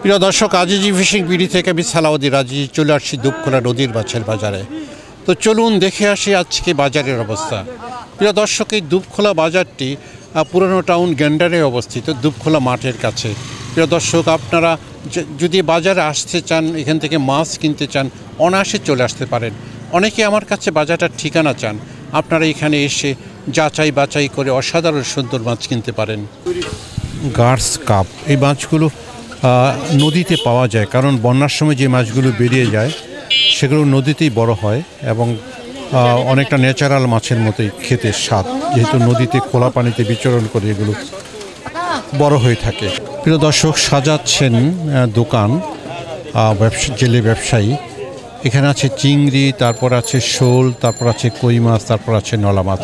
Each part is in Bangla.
প্রিয় দর্শক, আজিজি ফিশিং বিডি থেকে আমি সালাউদ্দিন রাজি চলে আসছি দুপখোলা নদীর মাছের বাজারে। তো চলুন দেখে আসি আজকে বাজারের অবস্থা। প্রিয় দর্শক, এই দুপখোলা বাজারটি পুরানো টাউন গ্যান্ডারে অবস্থিত, দুপখোলা মাঠের কাছে। প্রিয় দর্শক, আপনারা যদি বাজারে আসতে চান, এখান থেকে মাছ কিনতে চান, অনায়াসে চলে আসতে পারেন। অনেকে আমার কাছে বাজারটার ঠিকানা চান, আপনারা এখানে এসে যাচাই বাছাই করে অসাধারণ সুন্দর মাছ কিনতে পারেন। গার্স কাপ, এই মাছগুলো নদীতে পাওয়া যায়, কারণ বন্যার সময় যে মাছগুলো বেরিয়ে যায় সেগুলো নদীতেই বড় হয় এবং অনেকটা ন্যাচারাল মাছের মতোই খেতে স্বাদ, যেহেতু নদীতে খোলা পানিতে বিচরণ করে এগুলো বড় হয়ে থাকে। প্রিয় দর্শক, সাজাচ্ছেন দোকান জেলে ব্যবসায়ী। এখানে আছে চিংড়ি, তারপর আছে শোল, তারপর আছে কই মাছ, তারপর আছে নলা মাছ।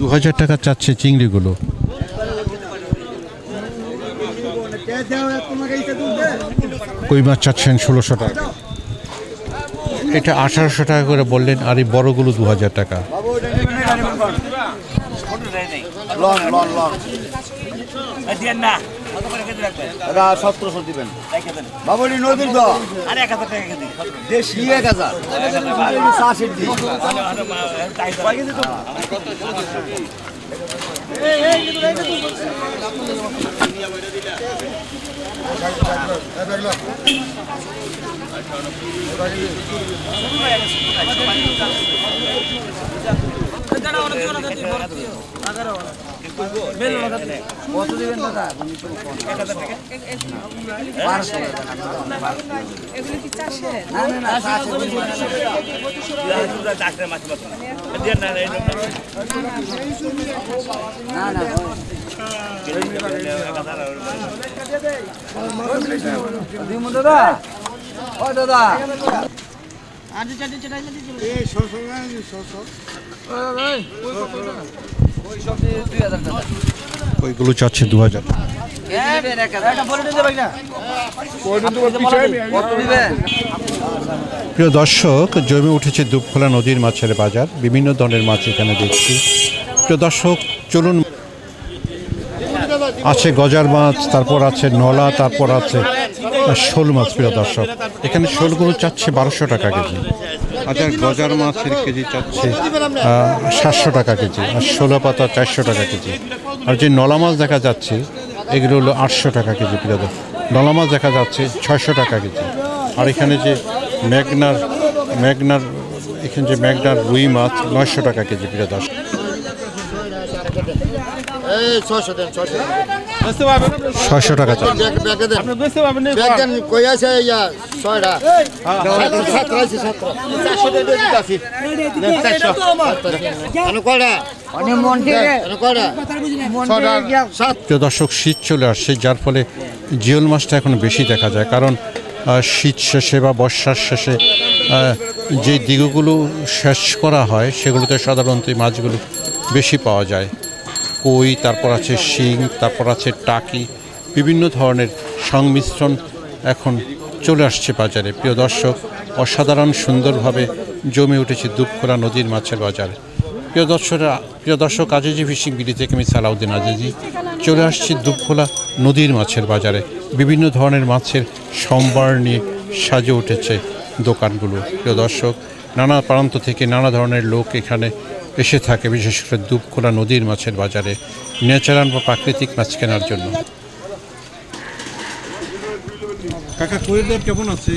2000 টাকা চাচ্ছে চিংড়িগুলো। কই মাছ চাচ্ছেন 1600 টাকা। এটা 1800 টাকা করে বললেন, আর এই বড়গুলো 2000 টাকা। ওইগুলো চাচ্ছে 2000। প্রিয় দর্শক, জমে উঠেছে দুপখোলা নদীর মাছের বাজার। বিভিন্ন ধরনের মাছ এখানে দেখছি। প্রিয় দর্শক, চলুন। আছে গজার মাছ, তারপর আছে নলা, তারপর আছে শোল মাছ। প্রিয় দর্শক, এখানে শোলগুলো চাচ্ছে 1200 টাকা কেজি। আচ্ছা, গজার মাছের কেজি চাচ্ছে 700 টাকা কেজি, আর শোলা পাতা 400 টাকা কেজি। আর যে নলা মাছ দেখা যাচ্ছে এগুলো হলো 800 টাকা কেজি। প্রিয় দর্শক, নলা মাছ দেখা যাচ্ছে 600 টাকা কেজি। আর এখানে যে মেঘনার এখানে যে মেঘনার রুই মাছ 900 টাকা কেজি। প্রিয় দর্শক, 600 টাকা দর্শক, শীত চলে আসছে, যার ফলে জিওল মাছটা এখন বেশি দেখা যায়, কারণ শীত শেষে বা বর্ষার শেষে যে দিকগুলো শেষ করা হয় সেগুলোতে সাধারণত এই মাছগুলো বেশি পাওয়া যায়। কই, তারপর আছে শিং, তারপর আছে টাকি, বিভিন্ন ধরনের সংমিশ্রণ এখন চলে আসছে বাজারে। প্রিয় দর্শক, অসাধারণ সুন্দরভাবে জমে উঠেছে দুপখোলা নদীর মাছের বাজারে। প্রিয় দর্শক, আজিজি ফিশিং বিডি থেকে আমি সালাউদ্দিন আজিজি চলে আসছি দুপখোলা নদীর মাছের বাজারে। বিভিন্ন ধরনের মাছের সম্ভার নিয়ে সাজে উঠেছে দোকানগুলো। প্রিয় দর্শক, নানা প্রান্ত থেকে নানা ধরনের লোক এখানে এসে থাকে, বিশেষ করে দুপখোলা নদীর মাছের বাজারে ন্যাচারাল বা প্রাকৃতিক মাছ কেনার জন্য। কাকা, কইয়ের দর কেমন আছে?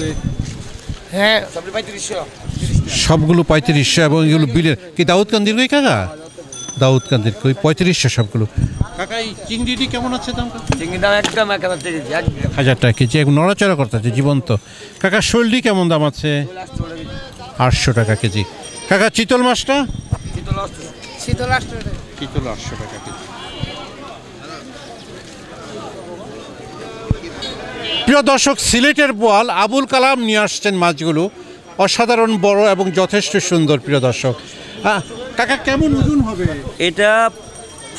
হ্যাঁ, সবগুলো 3500, এবং এগুলো বিলের কি দাউদকান্দির কই কাকা? দাউদকান্দির কই 3500 সবগুলো। কাকা, এই চিংড়িটি কেমন আছে দাম? চিংড়ির দাম একদম 1000 টাকা কেজি, এখন নড়াচড়া করতেছে জীবন্ত। কাকা, শোলটি কেমন দাম আছে? 800 টাকা কেজি। কাকা, চিতল মাছটা? চিতল 800 টাকা কেজি। প্রিয় দর্শক, সিলেটের বোয়াল আবুল কালাম নিয়ে আসছেন মাছগুলো, অসাধারণ বড় এবং যথেষ্ট সুন্দর। প্রিয় দর্শক, কাকা কেমন ওজন হবে? এটা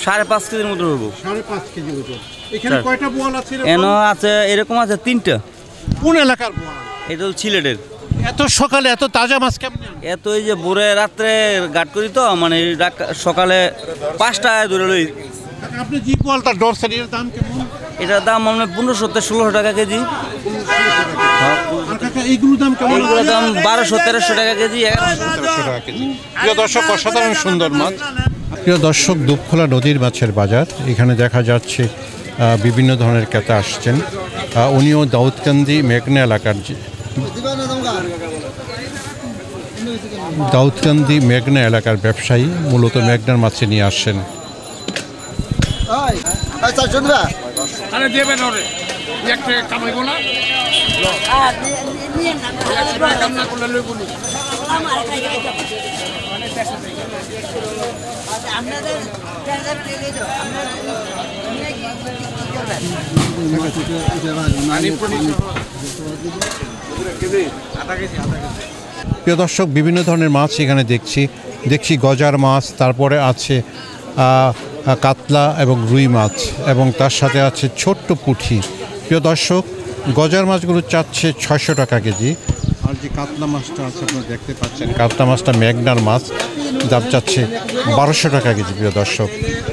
5.5 কেজির মতো হবে। 5.5 কেজি ওজন। এখানে কয়টা বোয়াল আছে? আছে এরকম আছে 3টা। কোন এলাকার বোয়াল? এটা হল সিলেটের। এত সকালে এত তাজা মাছ কেমন? এত এই যে ভোরে রাত্রে গাট করি তো, মানে সকালে 5টায় ধরে লই। আপনি যে পোয়ালটা ধরছেন এর দাম কেমন? এটার দাম আমরা 1500-1600 টাকা কেজি। আর কাকা এইগুলোর দাম কেমন? এইগুলোর দাম 1200-1300 টাকা কেজি, 1100 টাকা কেজি। প্রিয় দর্শক, অসাধারণ সুন্দর মাছ। প্রিয় দর্শক, দুপখোলা নদীর মাছের বাজার। এখানে দেখা যাচ্ছে বিভিন্ন ধরনের ক্রেতা আসছেন। উনিও দাউদকান্দি মেঘনা এলাকার দাউদকান্দি মেঘনা এলাকার ব্যবসায়ী, মূলত মেঘনার মাছে নিয়ে আসছেন। আরে দেবেন ওরে একটা কামাইবো না কামনা করলে লইব না প্রিয় দর্শক, বিভিন্ন ধরনের মাছ এখানে দেখছি গজার মাছ, তারপরে আছে কাতলা এবং রুই মাছ, এবং তার সাথে আছে ছোট্ট পুঁটি। প্রিয় দর্শক, গজার মাছগুলো চাচ্ছে 600 টাকা কেজি। আর যে কাতলা মাছটা আছে আপনারা দেখতে পাচ্ছেন, কাতলা মাছটা মেঘনার মাছ, দাম চাচ্ছে 1200 টাকা কেজি। প্রিয় দর্শক,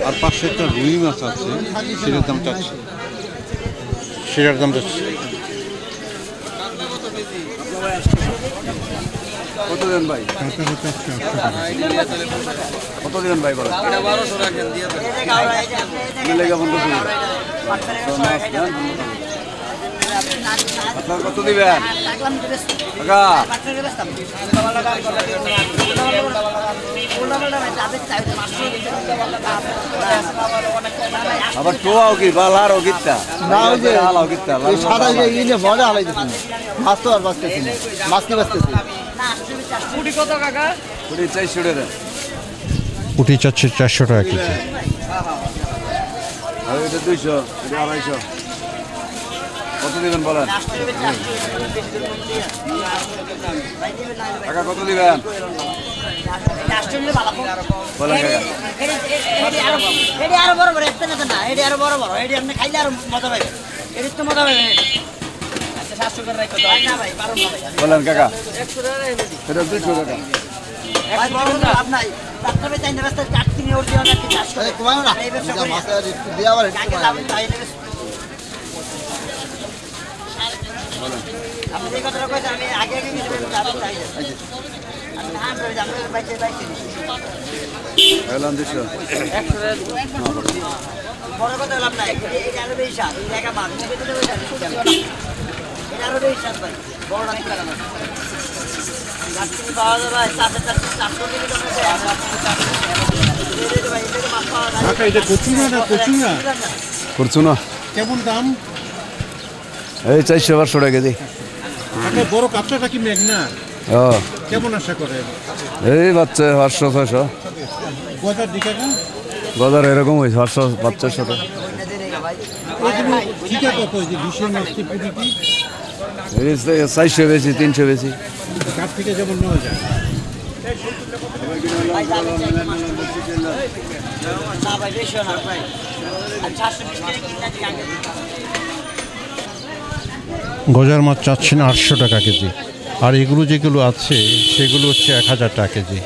আর পাশে একটা রুই মাছ আছে, সেটার দাম চাচ্ছে কত দেন ভাই? কত দেন ভাই? বলেন আপনার কত দিবেন কাকা? আবার টোয়াও কি বালারও গিট্টা না, ওই যে হালাও গিট্টা সাদা ইনে বড় হালাইতেছেন মাছ তো আর বাঁচতেছেন, মাছ কি বাঁচতেছে? কুড়ি কত কাকা? কুড়ি 400 টাকা। পুঁটি চাচ্ছে 400 টাকা কেজি। আর এটা 200, এটা 250। কত দিবেন বলেন কাকা? কত দিবেন বলেন কাকা? আরো বড় বড় একটা না, এটি আরো বড় বড়, এটি আপনি খাইলে আরো মজা পাবেন, এটি তো মজা পাবেন। বলেন কাকা? এটা 200 টাকা। বড় কথা লাভ নাই, এটা আরো বেশি স্বাদ, এই জায়গা মাছ এটা আরো বেশি স্বাদ ভাই, বড় অনেক টাকা না পাওয়া যাবে ভাই, 400 করছো না? কেমন দাম? এই 400-500 টাকা কেজি। বড় কাতলাটা কি মেঘনা? কেমন আশা করে? এই বাচ্চা 500-600। গজার দিকে বাজার এরকম হয়েছে 500-700 টাকা। ঠিক আছে, কত যে বিশের মাছটি পুঁটিটি 400 বেশি, 300 বেশি। কাঠ থেকে যেমন নেওয়া যায়। গজার মাছ চাচ্ছেন 800 টাকা কেজি, আর এগুলো যেগুলো আছে সেগুলো হচ্ছে 1000 টাকা কেজি।